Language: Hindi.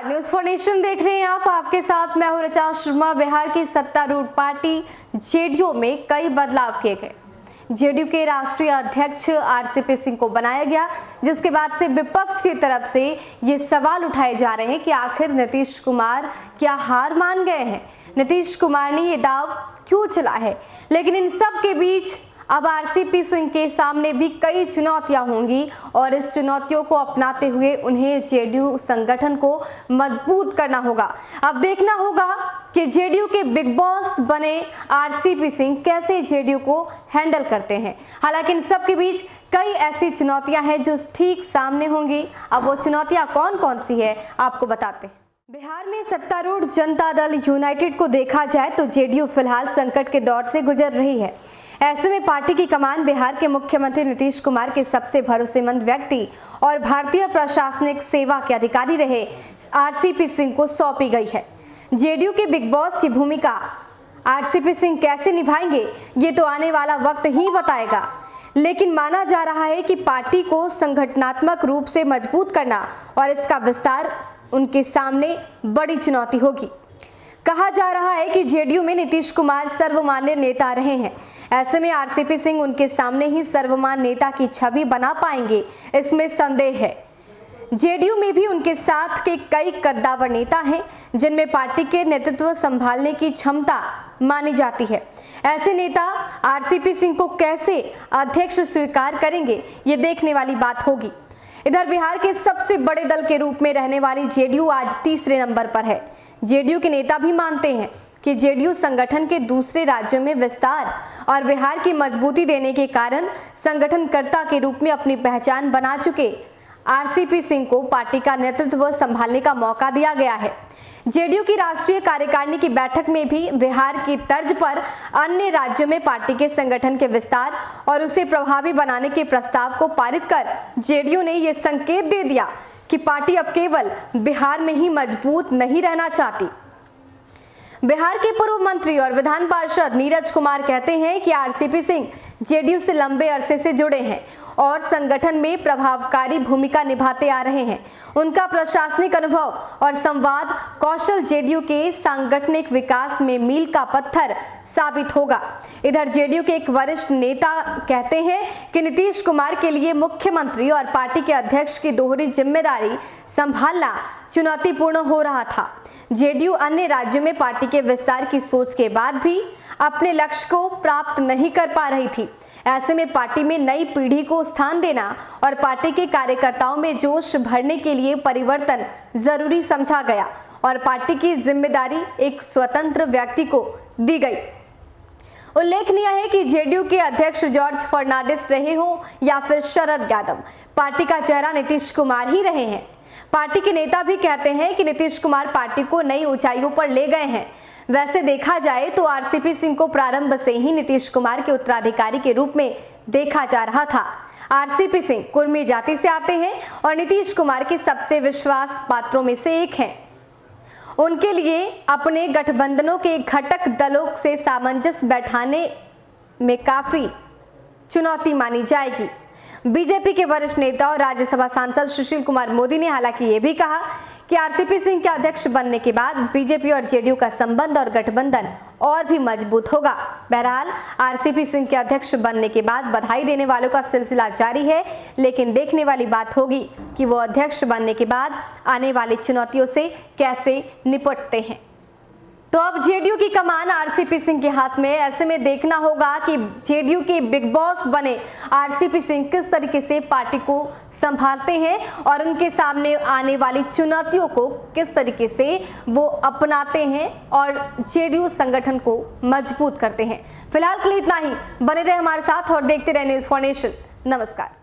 नमस्कार, न्यूज फॉर नेशन देख रहे हैं आप। आपके साथ मैं हूं ऋचा शर्मा। बिहार की सत्तारूढ़ पार्टी जेडीयू में कई बदलाव किए गए। जेडीयू के राष्ट्रीय अध्यक्ष आरसीपी सिंह को बनाया गया, जिसके बाद से विपक्ष की तरफ से ये सवाल उठाए जा रहे हैं कि आखिर नीतीश कुमार क्या हार मान गए हैं, नीतीश कुमार ने ये दाव क्यों चला है। लेकिन इन सब के बीच अब आरसीपी सिंह के सामने भी कई चुनौतियां होंगी और इस चुनौतियों को अपनाते हुए उन्हें जेडीयू संगठन को मजबूत करना होगा। अब देखना होगा कि जेडीयू के बिग बॉस बने आरसीपी सिंह कैसे जेडीयू को हैंडल करते हैं। हालांकि इन सब के बीच कई ऐसी चुनौतियां हैं जो ठीक सामने होंगी। अब वो चुनौतियां कौन कौन सी है आपको बताते हैं। बिहार में सत्तारूढ़ जनता दल यूनाइटेड को देखा जाए तो जेडीयू फिलहाल संकट के दौर से गुजर रही है। ऐसे में पार्टी की कमान बिहार के मुख्यमंत्री नीतीश कुमार के सबसे भरोसेमंद व्यक्ति और भारतीय प्रशासनिक सेवा के अधिकारी रहे आरसीपी सिंह को सौंपी गई है। जेडीयू के बिग बॉस की भूमिका आरसीपी सिंह कैसे निभाएंगे, ये तो आने वाला वक्त ही बताएगा। लेकिन माना जा रहा है कि पार्टी को संगठनात्मक रूप से मजबूत करना और इसका विस्तार उनके सामने बड़ी चुनौती होगी। कहा जा रहा है कि जेडीयू में नीतीश कुमार सर्वमान्य नेता रहे हैं। ऐसे में आरसीपी सिंह उनके सामने ही सर्वमान्य नेता की छवि बना पाएंगे, इसमें संदेह है। जेडीयू में भी उनके साथ के कई कद्दावर नेता हैं जिनमें पार्टी के नेतृत्व संभालने की क्षमता मानी जाती है। ऐसे नेता आरसीपी सिंह को कैसे अध्यक्ष स्वीकार करेंगे, ये देखने वाली बात होगी। इधर बिहार के सबसे बड़े दल के रूप में रहने वाली जेडीयू आज तीसरे नंबर पर है। जेडीयू के नेता भी मानते हैं कि जेडीयू संगठन के दूसरे राज्यों में विस्तार और बिहार की मजबूती देने के कारण संगठनकर्ता के रूप में अपनी पहचान बना चुके आरसीपी सिंह को पार्टी का नेतृत्व संभालने का मौका दिया गया है। जेडीयू की राष्ट्रीय कार्यकारिणी की बैठक में भी बिहार की तर्ज पर अन्य राज्यों में पार्टी के संगठन के विस्तार और उसे प्रभावी बनाने के प्रस्ताव को पारित कर जेडीयू ने यह संकेत दे दिया कि पार्टी अब केवल बिहार में ही मजबूत नहीं रहना चाहती। बिहार के पूर्व मंत्री और विधान पार्षद नीरज कुमार कहते हैं कि आरसीपी सिंह जेडीयू से लंबे अरसे से जुड़े हैं और संगठन में प्रभावकारी भूमिका निभाते आ रहे हैं। उनका प्रशासनिक अनुभव और संवाद कौशल जेडीयू के सांगठनिक विकास में मील का पत्थर साबित होगा। इधर जेडीयू के एक वरिष्ठ नेता कहते हैं कि नीतीश कुमार के लिए मुख्यमंत्री और पार्टी के अध्यक्ष की दोहरी जिम्मेदारी संभालना चुनौतीपूर्ण हो रहा था। जेडीयू अन्य राज्यों में पार्टी के विस्तार की सोच के बाद भी अपने लक्ष्य को प्राप्त नहीं कर पा रही थी। ऐसे में पार्टी में नई पीढ़ी को स्थान देना और पार्टी के कार्यकर्ताओं में जोश भरने के लिए परिवर्तन जरूरी समझा गया और पार्टी की जिम्मेदारी एक स्वतंत्र व्यक्ति को दी गई। उल्लेखनीय है कि जेडीयू के अध्यक्ष जॉर्ज फर्नांडिस रहे हो या फिर शरद यादव, पार्टी का चेहरा नीतीश कुमार ही रहे हैं। पार्टी के नेता भी कहते हैं कि नीतीश कुमार पार्टी को नई ऊंचाइयों पर ले गए हैं। वैसे देखा जाए तो आरसीपी सिंह को प्रारंभ से ही नीतीश कुमार के उत्तराधिकारी के रूप में देखा जा रहा था। आरसीपी सिंह कुर्मी जाति से आते हैं और नीतीश कुमार के सबसे विश्वास पात्रों में से एक हैं। उनके लिए अपने गठबंधनों के घटक दलों से सामंजस्य बैठाने में काफी चुनौती मानी जाएगी। बीजेपी के वरिष्ठ नेता और राज्यसभा सांसद सुशील कुमार मोदी ने हालांकि ये भी कहा कि आरसीपी सिंह के अध्यक्ष बनने के बाद बीजेपी और जेडीयू का संबंध और गठबंधन और भी मजबूत होगा। बहरहाल आरसीपी सिंह के अध्यक्ष बनने के बाद बधाई देने वालों का सिलसिला जारी है, लेकिन देखने वाली बात होगी कि वो अध्यक्ष बनने के बाद आने वाली चुनौतियों से कैसे निपटते हैं। तो अब जेडीयू की कमान आरसीपी सिंह के हाथ में। ऐसे में देखना होगा कि जेडीयू के बिग बॉस बने आरसीपी सिंह किस तरीके से पार्टी को संभालते हैं और उनके सामने आने वाली चुनौतियों को किस तरीके से वो अपनाते हैं और जेडीयू संगठन को मजबूत करते हैं। फिलहाल के लिए इतना ही। बने रहे हमारे साथ और देखते रहे न्यूज फॉर नेशन। नमस्कार।